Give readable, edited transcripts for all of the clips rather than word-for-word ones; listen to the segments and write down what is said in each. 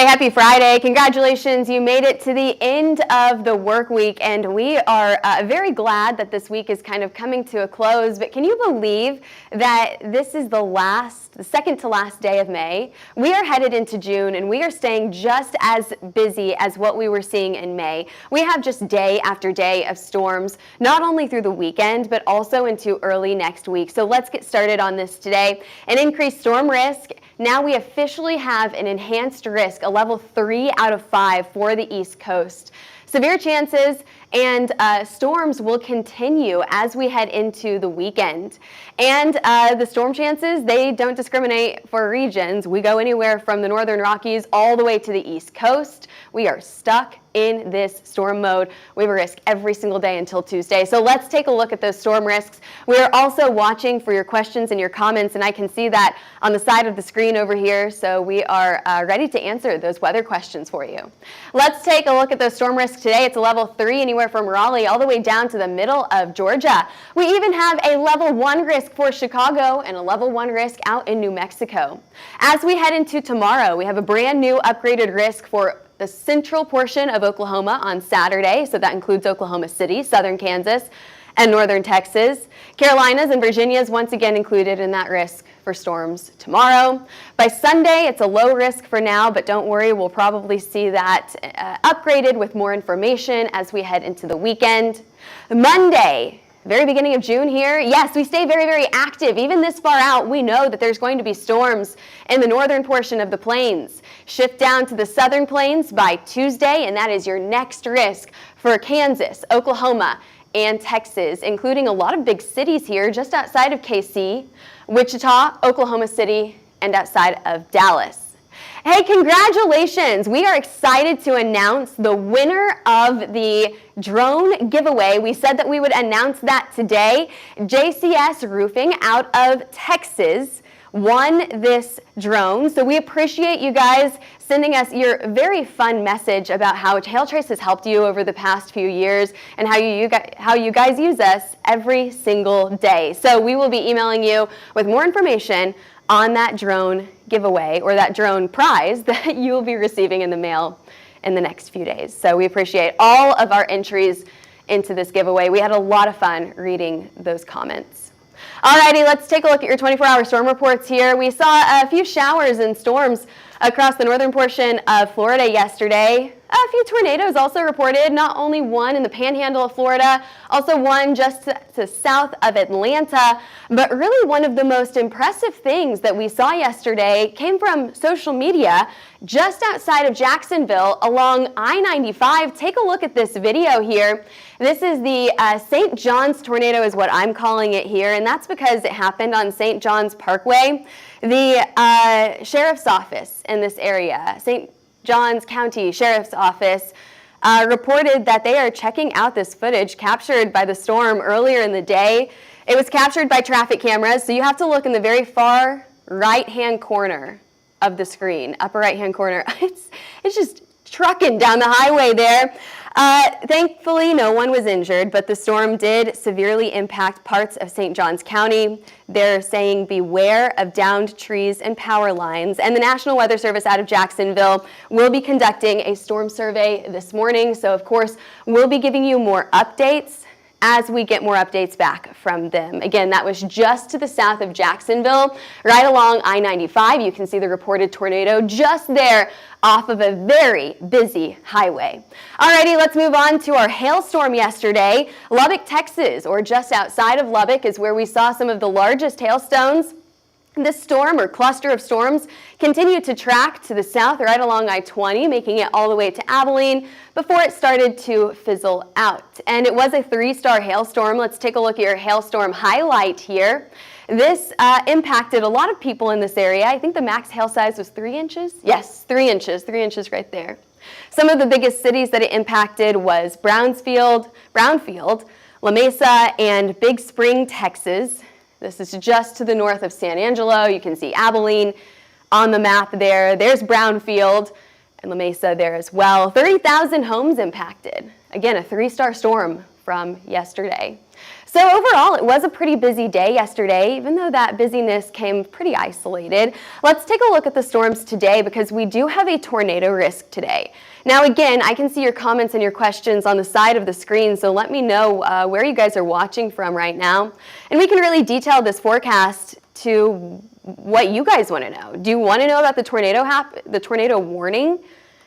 Hey, happy Friday. Congratulations. You made it to the end of the work week, and we are very glad that this week is kind of coming to a close. But can you believe that this is the second to last day of May? We are headed into June, and we are staying just as busy as what we were seeing in May. We have just day after day of storms, not only through the weekend, but also into early next week. So let's get started on this today. An increased storm risk. Now we officially have an enhanced risk, a level 3 out of 5 for the East Coast. Severe chances and storms will continue as we head into the weekend. And the storm chances, they don't discriminate for regions. We go anywhere from the northern Rockies all the way to the East Coast. We are stuck in this storm mode. We have a risk every single day until Tuesday. So let's take a look at those storm risks. We are also watching for your questions and your comments, and I can see that on the side of the screen over here. So we are ready to answer those weather questions for you. Let's take a look at those storm risks today. It's a level 3 anywhere from Raleigh all the way down to the middle of Georgia. We even have a level 1 risk for Chicago and a level 1 risk out in New Mexico. As we head into tomorrow, we have a brand new upgraded risk for the central portion of Oklahoma on Saturday, so that includes Oklahoma City, southern Kansas, and northern Texas. Carolinas and Virginia's once again included in that risk for storms tomorrow. By Sunday, it's a low risk for now, but don't worry, we'll probably see that upgraded with more information as we head into the weekend. Monday, very beginning of June here. Yes, we stay very, very active. Even this far out, we know that there's going to be storms in the northern portion of the plains. Shift down to the southern plains by Tuesday, and that is your next risk for Kansas, Oklahoma, and Texas, including a lot of big cities here just outside of KC, Wichita, Oklahoma City, and outside of Dallas. Hey, congratulations! We are excited to announce the winner of the drone giveaway. We said that we would announce that today. JCS Roofing out of Texas won this drone. So we appreciate you guys sending us your very fun message about how Hail Trace has helped you over the past few years and how you guys use us every single day. So we will be emailing you with more information on that drone giveaway or that drone prize that you will be receiving in the mail in the next few days. So we appreciate all of our entries into this giveaway. We had a lot of fun reading those comments. Alrighty, let's take a look at your 24-hour storm reports here. We saw a few showers and storms across the northern portion of Florida yesterday. A few tornadoes also reported, not only one in the panhandle of Florida, also one just to south of Atlanta, but really one of the most impressive things that we saw yesterday came from social media just outside of Jacksonville along I-95. Take a look at this video here. This is the St. John's tornado is what I'm calling it here, and that's because it happened on St. John's Parkway. The sheriff's office in this area, St. John's County Sheriff's Office, reported that they are checking out this footage captured by the storm earlier in the day. It was captured by traffic cameras, so you have to look in the very far right-hand corner of the screen, upper right-hand corner. It's just trucking down the highway there. Thankfully, no one was injured, but the storm did severely impact parts of St. Johns County. They're saying beware of downed trees and power lines. And the National Weather Service out of Jacksonville will be conducting a storm survey this morning. So, of course, we'll be giving you more updates as we get more updates back from them. Again, that was just to the south of Jacksonville, right along I-95. You can see the reported tornado just there off of a very busy highway. Alrighty, let's move on to our hailstorm yesterday. Lubbock, Texas, or just outside of Lubbock, is where we saw some of the largest hailstones. This storm or cluster of storms continued to track to the south right along I-20, making it all the way to Abilene before it started to fizzle out. And it was a 3-star hailstorm. Let's take a look at your hailstorm highlight here. This impacted a lot of people in this area. I think the max hail size was 3 inches. Yes, 3 inches right there. Some of the biggest cities that it impacted was Brownfield, La Mesa, and Big Spring, Texas. This is just to the north of San Angelo. You can see Abilene on the map there. There's Brownfield and La Mesa there as well. 30,000 homes impacted. Again, a 3-star storm from yesterday. So overall, it was a pretty busy day yesterday, even though that busyness came pretty isolated. Let's take a look at the storms today because we do have a tornado risk today. Now again, I can see your comments and your questions on the side of the screen, so let me know where you guys are watching from right now. And we can really detail this forecast to what you guys want to know. Do you want to know about the tornado warning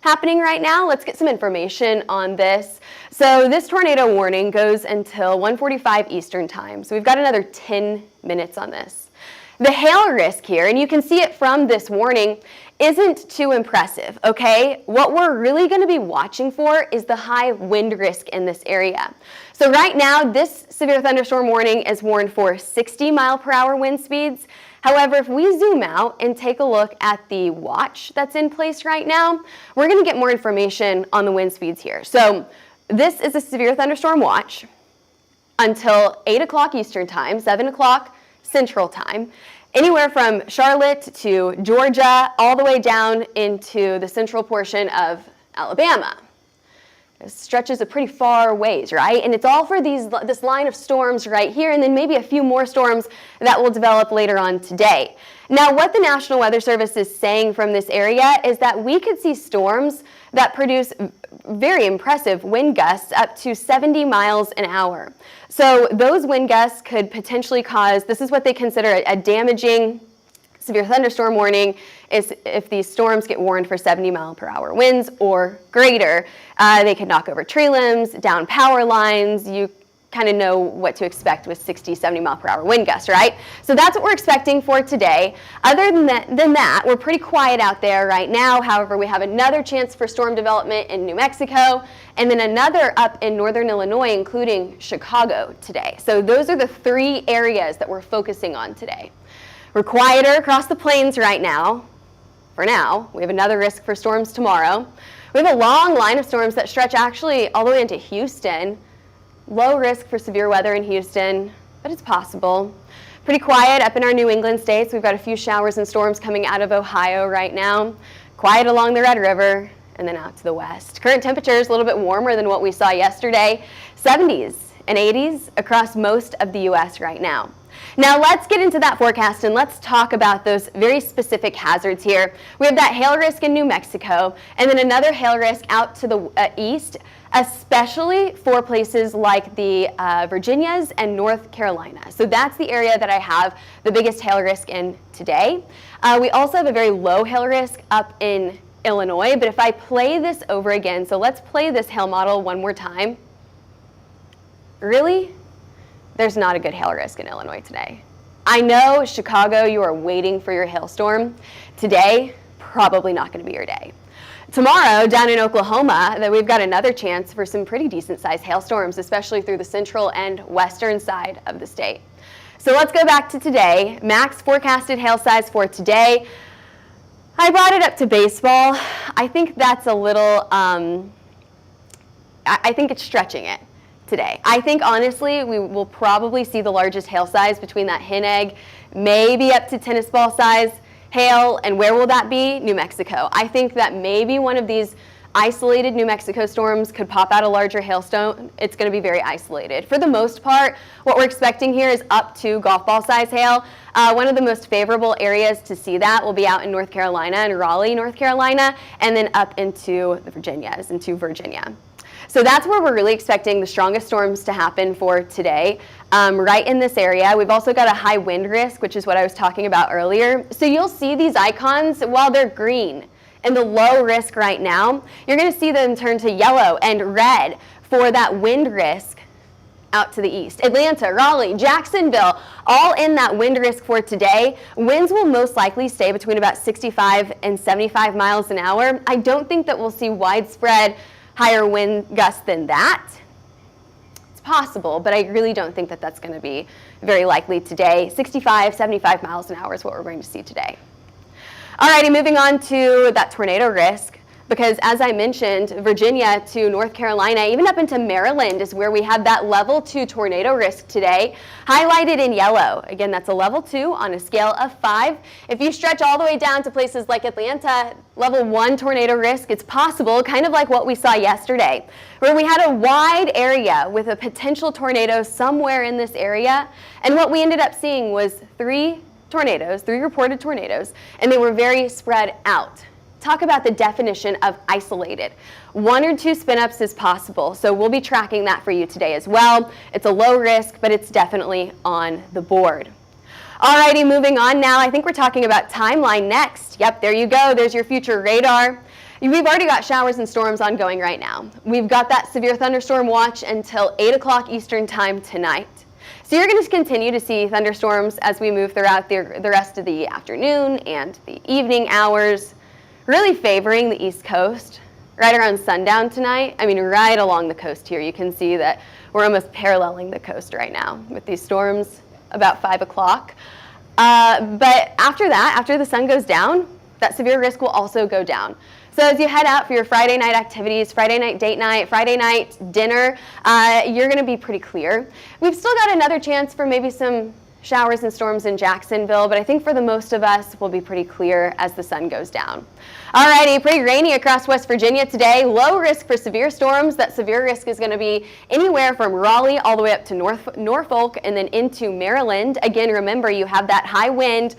happening right now? Let's get some information on this. So this tornado warning goes until 1:45 Eastern time. So we've got another 10 minutes on this. The hail risk here, and you can see it from this warning, isn't too impressive, okay? What we're really going to be watching for is the high wind risk in this area. So right now, this severe thunderstorm warning is warned for 60-mile-per-hour wind speeds. However, if we zoom out and take a look at the watch that's in place right now, we're going to get more information on the wind speeds here. So this is a severe thunderstorm watch until 8 o'clock Eastern time, 7 o'clock Central time, anywhere from Charlotte to Georgia, all the way down into the central portion of Alabama. It stretches a pretty far ways, right? And it's all for this line of storms right here, and then maybe a few more storms that will develop later on today. Now, what the National Weather Service is saying from this area is that we could see storms that produce very impressive wind gusts up to 70 miles an hour. So those wind gusts could potentially cause, this is what they consider a damaging severe thunderstorm warning, is if these storms get warned for 70-mile-per-hour winds or greater. They could knock over tree limbs, down power lines. You kind of know what to expect with 60, 70-mile-per-hour wind gusts, right? So that's what we're expecting for today. Other than that, we're pretty quiet out there right now. However, we have another chance for storm development in New Mexico, and then another up in northern Illinois, including Chicago today. So those are the three areas that we're focusing on today. We're quieter across the plains right now. For now, we have another risk for storms tomorrow. We have a long line of storms that stretch actually all the way into Houston. Low risk for severe weather in Houston, but it's possible. Pretty quiet up in our New England states. We've got a few showers and storms coming out of Ohio right now. Quiet along the Red River and then out to the west. Current temperatures a little bit warmer than what we saw yesterday. 70s and 80s across most of the U.S. right now. Now let's get into that forecast and let's talk about those very specific hazards here. We have that hail risk in New Mexico and then another hail risk out to the east, especially for places like the Virginias and North Carolina. So that's the area that I have the biggest hail risk in today. We also have a very low hail risk up in Illinois, but if I play this over again, so let's play this hail model one more time. Really? There's not a good hail risk in Illinois today. I know, Chicago, you are waiting for your hailstorm. Today, probably not going to be your day. Tomorrow, down in Oklahoma, that we've got another chance for some pretty decent-sized hailstorms, especially through the central and western side of the state. So let's go back to today. Max forecasted hail size for today. I brought it up to baseball. I think that's a little, I think it's stretching it today. I think honestly we will probably see the largest hail size between that hen egg, maybe up to tennis ball size hail. And where will that be? New Mexico. I think that maybe one of these isolated New Mexico storms could pop out a larger hailstone. It's going to be very isolated. For the most part, what we're expecting here is up to golf ball size hail. One of the most favorable areas to see that will be out in North Carolina and Raleigh, North Carolina, and then up into the Virginias, into Virginia. So that's where we're really expecting the strongest storms to happen for today, right in this area. We've also got a high wind risk, which is what I was talking about earlier. So you'll see these icons while they're green and the low risk right now, you're going to see them turn to yellow and red for that wind risk out to the east. Atlanta, Raleigh, Jacksonville, all in that wind risk for today. Winds will most likely stay between about 65 and 75 miles an hour. I don't think that we'll see widespread higher wind gusts than that. It's possible, but I really don't think that that's going to be very likely today. 65, 75 miles an hour is what we're going to see today. Alrighty, moving on to that tornado risk. Because as I mentioned, Virginia to North Carolina, even up into Maryland is where we have that level 2 tornado risk today, highlighted in yellow. Again, that's a level 2 on a scale of 5. If you stretch all the way down to places like Atlanta, level 1 tornado risk, it's possible, kind of like what we saw yesterday, where we had a wide area with a potential tornado somewhere in this area. And what we ended up seeing was 3 reported tornadoes, and they were very spread out. Talk about the definition of isolated. 1 or 2 spin-ups is possible, so we'll be tracking that for you today as well. It's a low risk, but it's definitely on the board. Alrighty, moving on now. I think we're talking about timeline next. Yep, there you go. There's your future radar. We've already got showers and storms ongoing right now. We've got that severe thunderstorm watch until 8 o'clock Eastern time tonight. So you're going to continue to see thunderstorms as we move throughout the rest of the afternoon and the evening hours, really favoring the East Coast right around sundown tonight. I mean, right along the coast here. You can see that we're almost paralleling the coast right now with these storms about 5 o'clock. But after that, after the sun goes down, that severe risk will also go down. So as you head out for your Friday night activities, Friday night date night, Friday night dinner, you're going to be pretty clear. We've still got another chance for maybe some showers and storms in Jacksonville, but I think for the most of us, we'll be pretty clear as the sun goes down. Alrighty, pretty rainy across West Virginia today. Low risk for severe storms. That severe risk is going to be anywhere from Raleigh all the way up to Norfolk and then into Maryland. Again, remember, you have that high wind,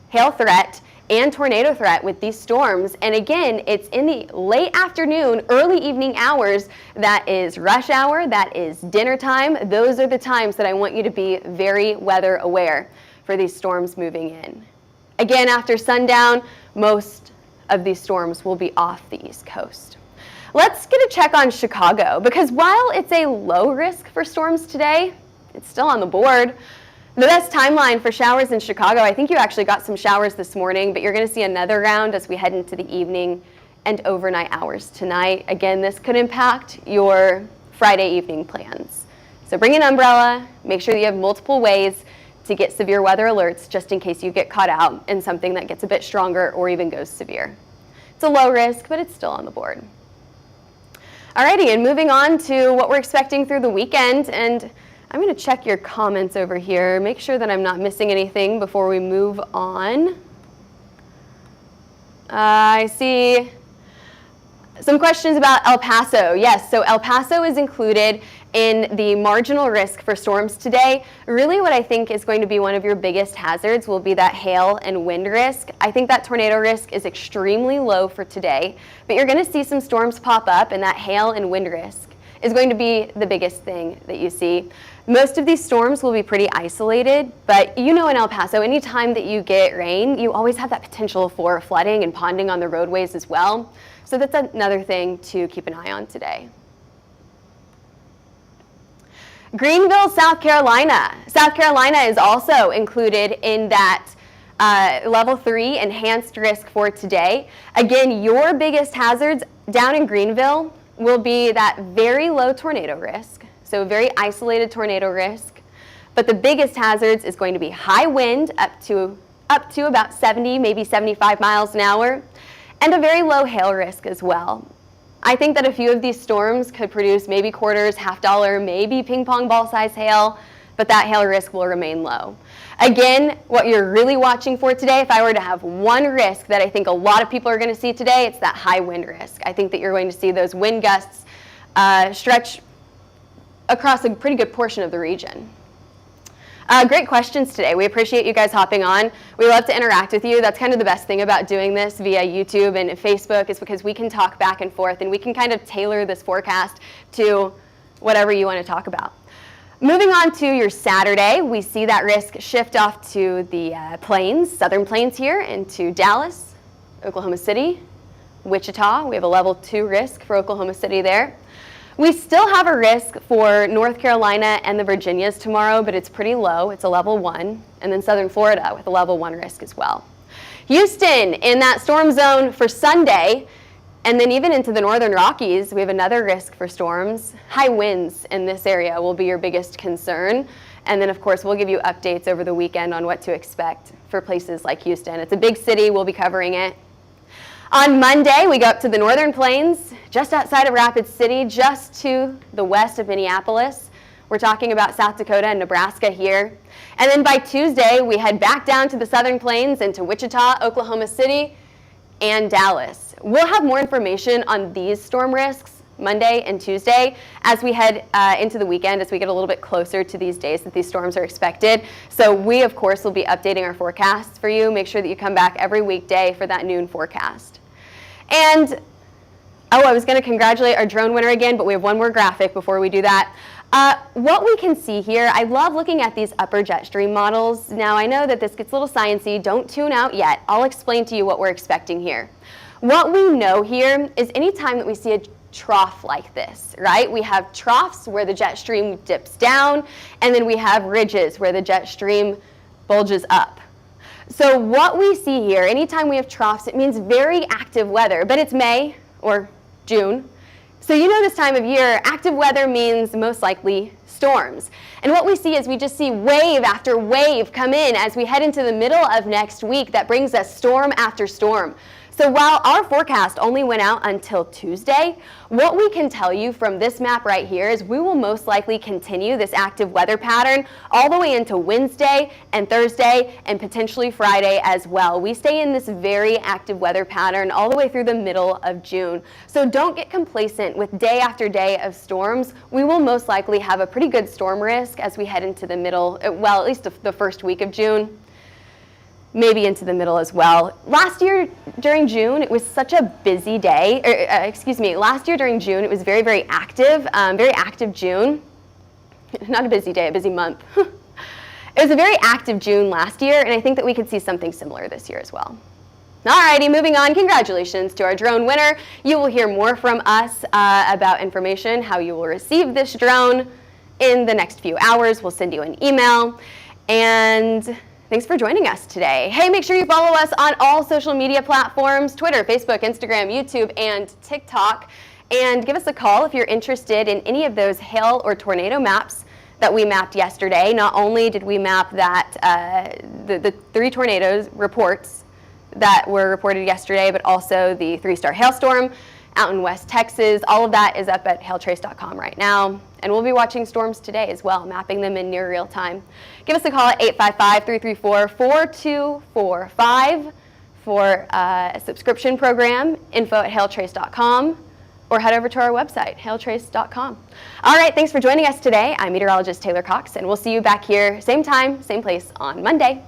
hail threat, and tornado threat with these storms. And again, it's in the late afternoon, early evening hours. That is rush hour, that is dinner time. Those are the times that I want you to be very weather aware for these storms moving in. Again, after sundown, most of these storms will be off the East Coast. Let's get a check on Chicago, because while it's a low risk for storms today, it's still on the board. The best timeline for showers in Chicago, I think you actually got some showers this morning, but you're going to see another round as we head into the evening and overnight hours tonight. Again, this could impact your Friday evening plans. So bring an umbrella, make sure that you have multiple ways to get severe weather alerts just in case you get caught out in something that gets a bit stronger or even goes severe. It's a low risk, but it's still on the board. Alrighty, and moving on to what we're expecting through the weekend, and I'm going to check your comments over here, make sure that I'm not missing anything before we move on. I see some questions about El Paso. Yes, so El Paso is included in the marginal risk for storms today. Really what I think is going to be one of your biggest hazards will be that hail and wind risk. I think that tornado risk is extremely low for today, but you're going to see some storms pop up, and that hail and wind risk is going to be the biggest thing that you see. Most of these storms will be pretty isolated, but you know in El Paso, anytime that you get rain, you always have that potential for flooding and ponding on the roadways as well. So that's another thing to keep an eye on today. Greenville, South Carolina. South Carolina is also included in that level 3 enhanced risk for today. Again, your biggest hazards down in Greenville will be that very low tornado risk. So very isolated tornado risk. But the biggest hazards is going to be high wind up to about 70, maybe 75 miles an hour, and a very low hail risk as well. I think that a few of these storms could produce maybe quarters, $50, maybe ping pong ball size hail, but that hail risk will remain low. Again, what you're really watching for today, if I were to have one risk that I think a lot of people are going to see today, it's that high wind risk. I think that you're going to see those wind gusts stretch across a pretty good portion of the region. Great questions today. We appreciate you guys hopping on. We love to interact with you. That's kind of the best thing about doing this via YouTube and Facebook, is because we can talk back and forth and we can kind of tailor this forecast to whatever you want to talk about. Moving on to your Saturday, we see that risk shift off to the plains, southern plains here, into Dallas, Oklahoma City, Wichita. We have a level 2 risk for Oklahoma City there. We still have a risk for North Carolina and the Virginias tomorrow, but it's pretty low. It's a level 1. And then southern Florida with a level 1 risk as well. Houston in that storm zone for Sunday, and then even into the northern Rockies, we have another risk for storms. High winds in this area will be your biggest concern. And then, of course, we'll give you updates over the weekend on what to expect for places like Houston. It's a big city. We'll be covering it. On Monday, we go up to the northern plains, just outside of Rapid City, just to the west of Minneapolis. We're talking about South Dakota and Nebraska here. And then by Tuesday, we head back down to the southern plains into Wichita, Oklahoma City, and Dallas. We'll have more information on these storm risks Monday and Tuesday as we head into the weekend, as we get a little bit closer to these days that these storms are expected. So we, of course, will be updating our forecasts for you. Make sure that you come back every weekday for that noon forecast. And, I was going to congratulate our drone winner again, but we have one more graphic before we do that. What we can see here, I love looking at these upper jet stream models. Now, I know that this gets a little sciencey. Don't tune out yet. I'll explain to you what we're expecting here. What we know here is anytime that we see a trough like this, right? We have troughs where the jet stream dips down, and then we have ridges where the jet stream bulges up. So what we see here, anytime we have troughs, it means very active weather, but it's May or June. So you know this time of year, active weather means most likely storms. And what we see is we just see wave after wave come in as we head into the middle of next week. That brings us storm after storm. So while our forecast only went out until Tuesday, what we can tell you from this map right here is we will most likely continue this active weather pattern all the way into Wednesday and Thursday and potentially Friday as well. We stay in this very active weather pattern all the way through the middle of June. So don't get complacent with day after day of storms. We will most likely have a pretty good storm risk as we head into the middle, well, at least the first week of June. Maybe into the middle as well. Last year during June, it was such a busy day. Last year during June, it was very, very active June. Not a busy day, a busy month. It was a very active June last year, and I think that we could see something similar this year as well. Alrighty, moving on. Congratulations to our drone winner. You will hear more from us about information, how you will receive this drone in the next few hours. We'll send you an email. And thanks for joining us today. Hey, make sure you follow us on all social media platforms, Twitter, Facebook, Instagram, YouTube, and TikTok. And give us a call if you're interested in any of those hail or tornado maps that we mapped yesterday. Not only did we map that the 3 tornadoes reports that were reported yesterday, but also the 3-star hailstorm out in West Texas. All of that is up at hailtrace.com right now. And we'll be watching storms today as well, mapping them in near real time. Give us a call at 855-334-4245 for a subscription program, info@hailtrace.com, or head over to our website, hailtrace.com. All right, thanks for joining us today. I'm meteorologist Taylor Cox, and we'll see you back here, same time, same place on Monday.